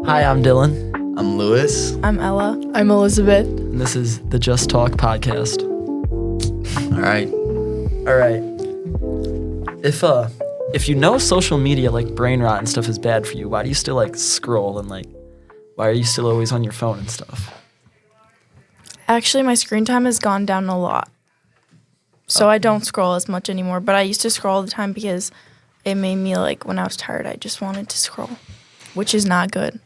Hi, I'm Dylan, I'm Lewis. I'm Ella. I'm Elizabeth. and this is the Just Talk podcast. All right. All right. If you know social media like brain rot and stuff is bad for you, why do you still like scroll and like why are you still always on your phone and stuff? Actually, my screen time has gone down a lot. So I don't scroll as much anymore, but I used to scroll all the time because it made me like when I was tired, I just wanted to scroll, which is not good.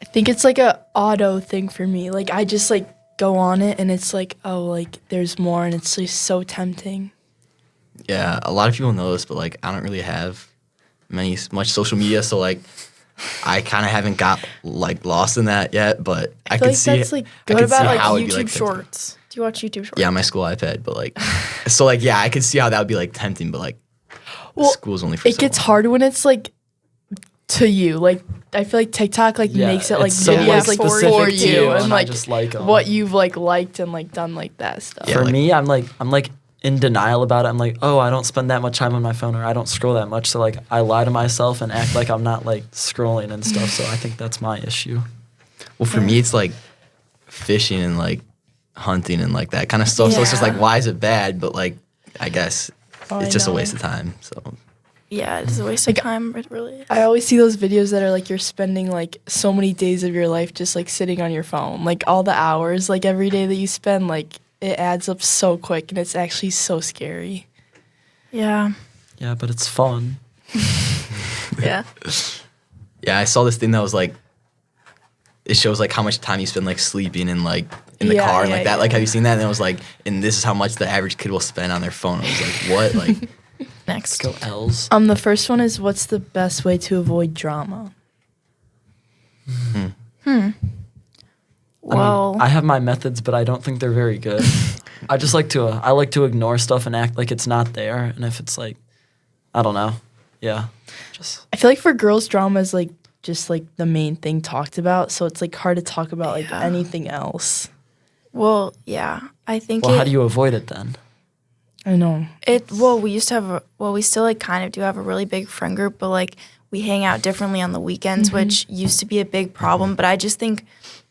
I think it's like a auto thing for me. Like I just like go on it and it's like, oh, like there's more and it's just so tempting. Yeah, a lot of people know this, but like I don't really have much social media, so like I kind of haven't got like lost in that yet. But I feel can like see that's like I What can see about like how it'd be, YouTube like, tempting. Shorts? Do you watch YouTube Shorts? Yeah, my school iPad, but like so like yeah, I could see how that would be like tempting, but like Well, school's only for It so gets long. hard when it's like to you. Like I feel like TikTok like Yeah, makes it like it's so, videos like, like specific for to you you, and and I like just like 'em. what you've like liked and like done like that stuff. Yeah, For like- me, I'm like in denial about it. I'm like, oh, I don't spend that much time on my phone or I don't scroll that much. So like I lie to myself and act like I'm not like scrolling and stuff. So I think that's my issue. Well, for me, it's like fishing and like hunting and like that kind of stuff. So it's just Yeah. like, why is it bad? But like, I guess Oh, it's I just a know. waste of time. So Yeah, it is a waste of time. It really is. I always see those videos that are like you're spending like so many days of your life just like sitting on your phone. Like all the hours like every day that you spend, like it adds up so quick and it's actually so scary. Yeah. Yeah, but it's fun. Yeah. yeah, I saw this thing that was like, it shows like how much time you spend like sleeping and like in the Yeah, car and yeah, like that. yeah. Like, have you seen that? And it was like, and this is how much the average kid will spend on their phone. I was like, what? Like, Next. Go L's. The first one is what's the best way to avoid drama? Well, I have my methods, but I don't think they're very good. I just like to ignore stuff and act like it's not there. And if it's like, I don't know, yeah, just I feel like for girls drama is like just like the main thing talked about, so it's like hard to talk about like Yeah. anything else. well, yeah. I think well, how do you avoid it then? I know. We used to have we still like kind of do have a really big friend group, but like we hang out differently on the weekends, which used to be a big problem, but I just think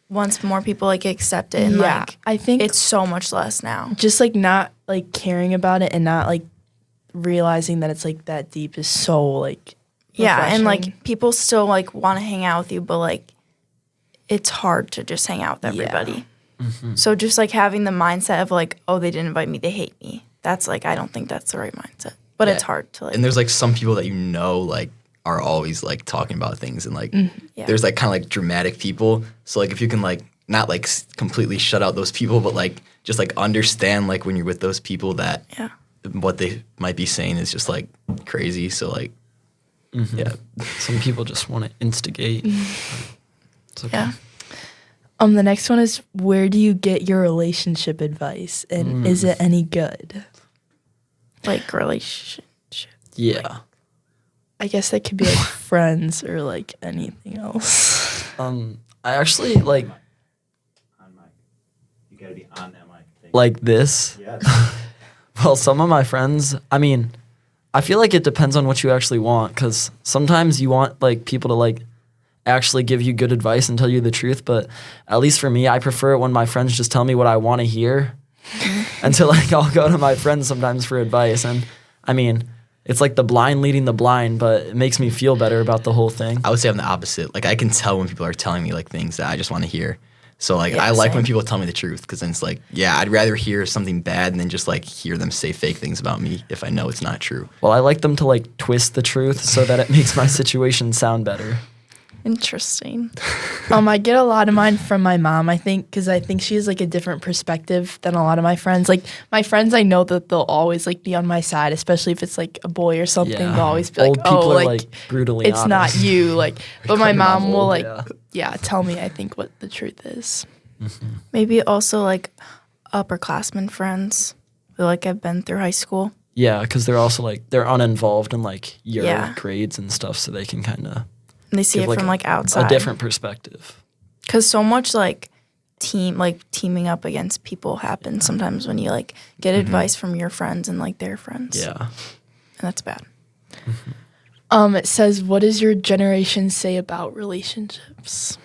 once more people like accept it and Yeah, like I think it's so much less now. just like not like caring about it and not like realizing that it's like that deep is so like Yeah, and refreshing. like people still like want to hang out with you, but like it's hard to just hang out with everybody. So just like having the mindset of like, oh, they didn't invite me, they hate me. That's like I don't think that's the right mindset. But Yeah. it's hard to like and there's like some people that you know like are always like talking about things and like Yeah. there's like kind of like dramatic people. So like if you can like not like completely shut out those people, but like just like understand like when you're with those people that yeah. what they might be saying is just like crazy. So like yeah, Some people just want to instigate. It's okay. Yeah. The next one is where do you get your relationship advice and is it any good? Like relationship. Yeah. I guess that could be like friends or like anything else. I actually like You gotta be on that mic. Thing. like this. Yeah. Well, some of my friends, I mean, I feel like it depends on what you actually want because sometimes you want like people to like actually give you good advice and tell you the truth. But at least for me, I prefer it when my friends just tell me what I want to hear. And so like I'll go to my friends sometimes for advice. And I mean, it's like the blind leading the blind, but it makes me feel better about the whole thing. I would say I'm the opposite. Like I can tell when people are telling me like things that I just want to hear. So like Yeah, I like when same. people tell me the truth because then it's like, yeah, I'd rather hear something bad than just like hear them say fake things about me if I know it's not true. Well, I like them to like twist the truth so that it makes my situation sound better. Interesting. I get a lot of mine from my mom, I think, because I think she has like a different perspective than a lot of my friends. Like my friends, I know that they'll always like be on my side, especially if it's like a boy or something. Yeah. They'll always be Old like, people "Oh, are like like brutally it's not honest. you." Like, but my Your mom will old, like, yeah. yeah, tell me. I think what the truth is. Maybe also like upperclassmen friends who like have been through high school. Yeah, because they're also like they're uninvolved in like your Yeah. grades and stuff, so they can kind of And they see give it from like outside. a different perspective. Because so much like teaming up against people happens sometimes when you like get advice from your friends and like their friends. Yeah. And that's bad. It says, what does your generation say about relationships?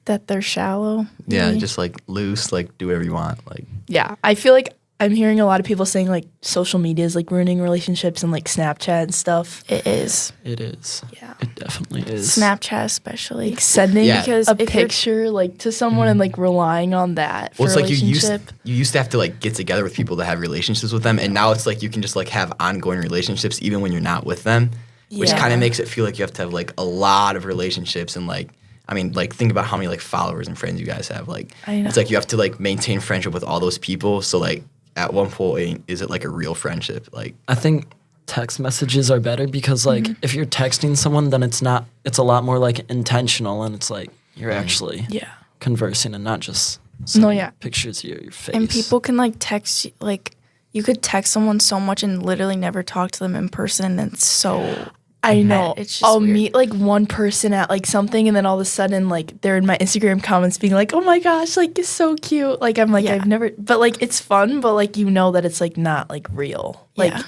That they're shallow. Yeah, maybe? just like loose, like do whatever you want. Like Yeah, I feel like I'm hearing a lot of people saying like social media is like ruining relationships and like Snapchat and stuff. It is. It is. Yeah. It definitely is. Snapchat especially. Like sending Yeah. Because a if you're- picture like to someone and like relying on that for well, it's a like relationship. you used to have to like get together with people to have relationships with them, and now it's like you can just like have ongoing relationships even when you're not with them, which Yeah. kind of makes it feel like you have to have like a lot of relationships and like. I mean, like, think about how many, like, followers and friends you guys have. Like, I know. it's like you have to, like, maintain friendship with all those people. So, like, at one point, is it, like, a real friendship? Like, I think text messages are better because like if you're texting someone, then it's a lot more like intentional, and it's like you're actually Yeah. conversing and not just No, sending yeah. pictures of your face. And people can like text like you could text someone so much and literally never talk to them in person, and it's so I know. It's just I'll weird. meet like one person at like something, and then all of a sudden, like they're in my Instagram comments being like, "Oh my gosh, like it's so cute." Like I'm like Yeah. I've never, but like it's fun, but like you know that it's like not like real. Like Yeah.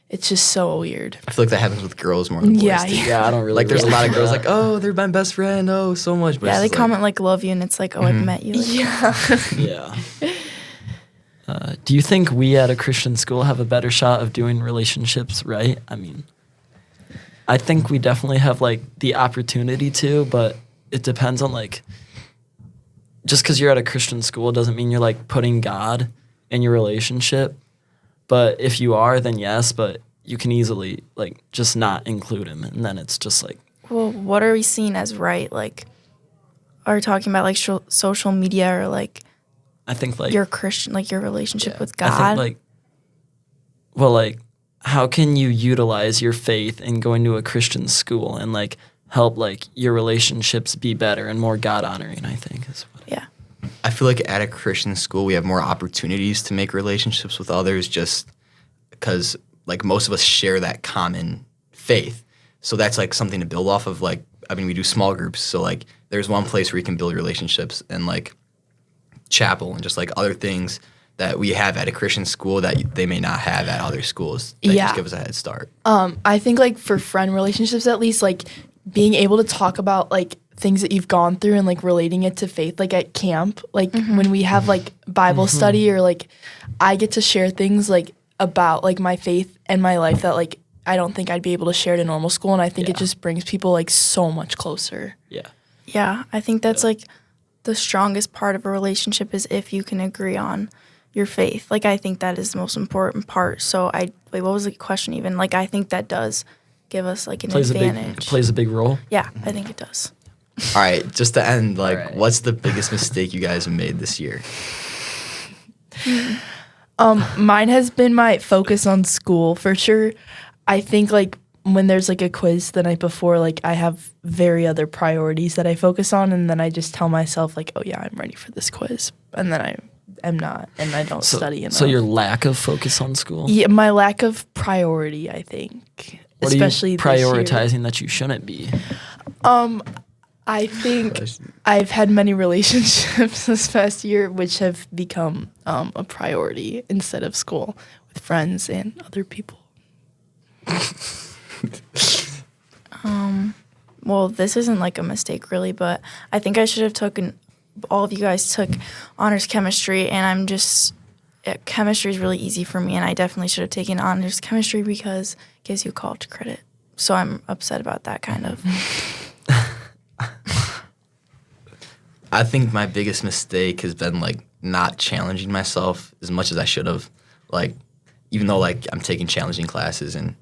it's just so weird. I feel like that happens with girls more than boys. Yeah, too. yeah. yeah, I don't really Like, there's a lot of girls relate like, oh, they're my best friend. Oh, so much. But yeah, it's they just, comment like love you, and it's like, oh, I've met you. Like, Yeah. to that. Yeah. Do you think we at a Christian school have a better shot of doing relationships right? I mean, I think we definitely have like the opportunity to, but it depends on like just because you're at a Christian school doesn't mean you're like putting God in your relationship. But if you are, then yes, but you can easily like just not include him, and then it's just like well, what are we seeing as right? Like, are we talking about like social media or like I think like your Christian, like your relationship with I God? think like well like how can you utilize your faith in going to a Christian school and like help like your relationships be better and more God honoring, I think is what yeah. I feel like at a Christian school, we have more opportunities to make relationships with others just because, like, most of us share that common faith. So that's, like, something to build off of. Like, I mean, we do small groups. So, like, there's one place where you can build relationships, and, like, chapel and just, like, other things that we have at a Christian school that they may not have at other schools. That Yeah. just give us a head start. I think like for friend relationships at least, like being able to talk about like things that you've gone through and like relating it to faith, like at camp, like when we have like Bible study or like I get to share things like about like my faith and my life that like I don't think I'd be able to share at a normal school, and I think it Yeah. just brings people like so much closer. yeah. Yeah, I think that's like the strongest part of a relationship is if you can agree on your faith. Like, I think that is the most important part. So wait, what was the question even? Like, I think that does give us like an advantage. Plays a big role. Yeah, I think it does. All right, just to end, like, right. what's the biggest mistake you guys have made this year? Mine has been my focus on school for sure. I think like when there's like a quiz the night before, like I have very other priorities that I focus on, and then I just tell myself like, oh yeah, I'm ready for this quiz, and then I am not, and I don't study enough. So your lack of focus on school? Yeah, my lack of priority, I think, What especially are you this year. prioritizing that you shouldn't be? I think I've had many relationships this past year, which have become a priority instead of school with friends and other people. Well, this isn't like a mistake really, but I think I should have all of you guys took honors chemistry, and I'm just, chemistry is really easy for me, and I definitely should have taken honors chemistry because it gives you college credit. So I'm upset about that kind of. I think my biggest mistake has been like not challenging myself as much as I should have. Like, even though like I'm taking challenging classes, and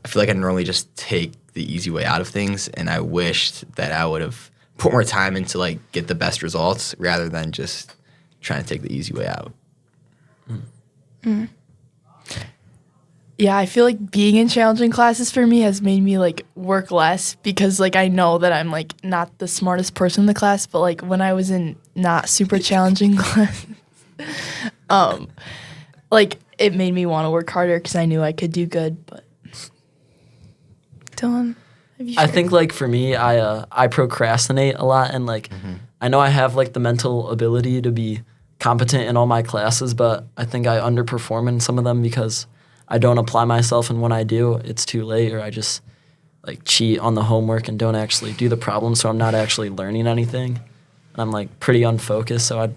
I feel like I normally just take the easy way out of things, and I wished that I would have put more time into like get the best results rather than just trying to take the easy way out. Yeah, I feel like being in challenging classes for me has made me like work less because like I know that I'm like not the smartest person in the class, but like when I was in not super challenging classes, like it made me want to work harder because I knew I could do good. But Dylan, have you I shared? think like for me, I procrastinate a lot, and like I know I have like the mental ability to be competent in all my classes, but I think I underperform in some of them because I don't apply myself, and when I do, it's too late, or I just like cheat on the homework and don't actually do the problem, so I'm not actually learning anything. And I'm like pretty unfocused, so I'd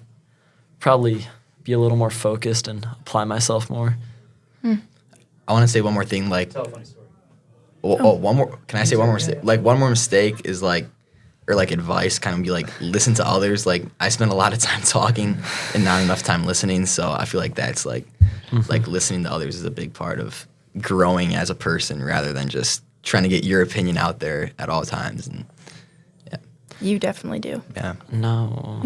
probably be a little more focused and apply myself more. I want to say one more thing. Like, Tell a funny story. one more. Can I say one more mistake? Like, one more mistake is like, or like advice, kind of be like, listen to others. Like, I spend a lot of time talking and not enough time listening. So I feel like that's like, like listening to others is a big part of growing as a person, rather than just trying to get your opinion out there at all times. And You definitely do. yeah, No.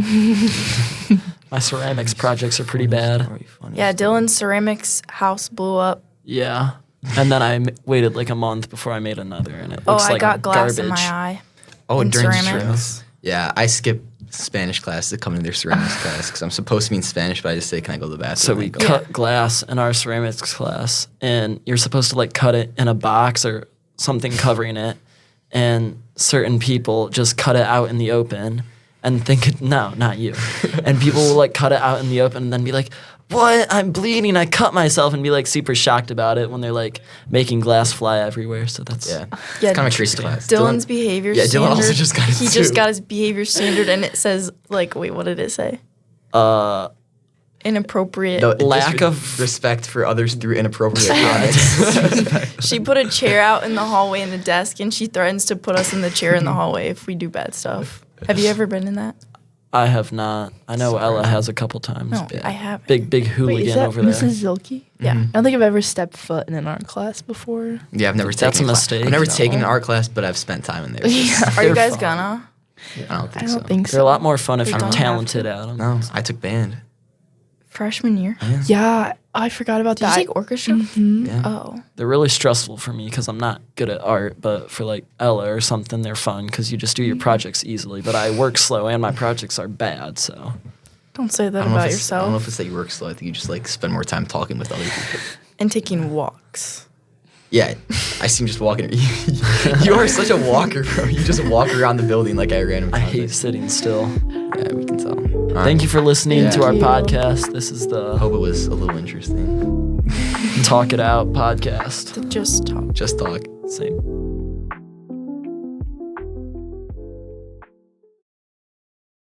My ceramics projects are pretty bad. Yeah, Dylan's ceramics house blew up. Yeah. And then I waited like a month before I made another, and it Oh, looks I like got glass garbage. in my eye. Oh, in during ceramics. Yeah, I skipped Spanish class to come to their ceramics class because I'm supposed to be in Spanish, but I just say, can I go to the bathroom? So And we I go. cut glass in our ceramics class, and you're supposed to like cut it in a box or something covering it, and certain people just cut it out in the open and think, no, not you. And people will like cut it out in the open and then be like, what? I'm bleeding. I cut myself, and be like super shocked about it when they're like making glass fly everywhere. So that's Yeah, Yeah, it's kind of a crazy class. Dylan's behavior Yeah, Dylan standard. also just got his He just too. got his behavior standard, and it says like, wait, what did it say? uh Inappropriate. No, Lack of- respect for others through inappropriate comments. She put a chair out in the hallway and a desk, and she threatens to put us in the chair in the hallway if we do bad stuff. Have you ever been in that? I have not. I know Ella has a couple times. No, but I haven't. Big Wait, hooligan is that over there. Mrs. Zilke? Yeah. Mm-hmm. I don't think I've ever stepped foot in an art class before. Yeah, I've never That's taken a class. mistake. I've never No. taken an art class, but I've spent time in there. Are They're you guys fun. gonna? I don't think I so. don't think They're a so. lot more fun if We you're don't have talented to. at them. No, I took band. Freshman year? Yeah, I forgot about Did you that. take orchestra? Yeah. Oh. They're really stressful for me because I'm not good at art, but for like Ella or something, they're fun because you just do your projects easily. But I work slow and my projects are bad, so. Don't say that I don't know about if it's- I don't know if yourself. it's that you work slow. I think you just like spend more time talking with other people. And taking walks. Yeah, I see him just walking. You are such a walker, bro. You just walk around the building like at random I times. hate sitting still. Yeah, we can tell. All right. Thank you for listening Yeah. to our Thank you. podcast. This is the Hope it was a little interesting. Talk It Out podcast. To just talk. Just talk. Same.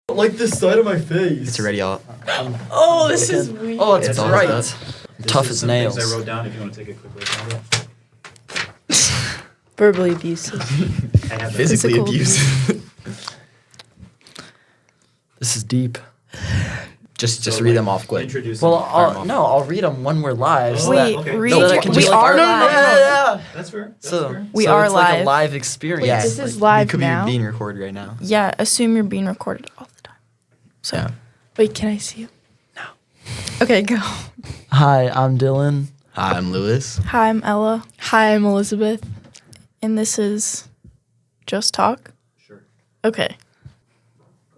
Like this side of my face. It's already all. Oh, this is weird. Oh, it's It's all bright. done. This Tough is as some things nails. I wrote down if you want to take a quick look at it. Verbally abusive. I have that. Physically Physical abusive. This is deep. just So, read like, them off quick. Introduce Well, them, fire 'em off. no, I'll read them when we're live. Oh, so We that- okay. read. so that I can we just are like, live. yeah. That's fair. That's So, fair. We so are it's like a live. live experience. Yeah, This Like, is live you could now. be being recorded right now. Yeah, assume you're being recorded all the time. So, Yeah. Wait, can I see you? okay, go. Hi, I'm Dylan. Hi, I'm Lewis. Hi, I'm Ella, Hi, I'm Elizabeth. and this is Just Talk. Sure. Okay.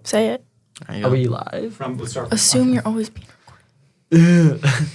Say it. There you Are go. we live? Let's start from Assume you're always being recorded.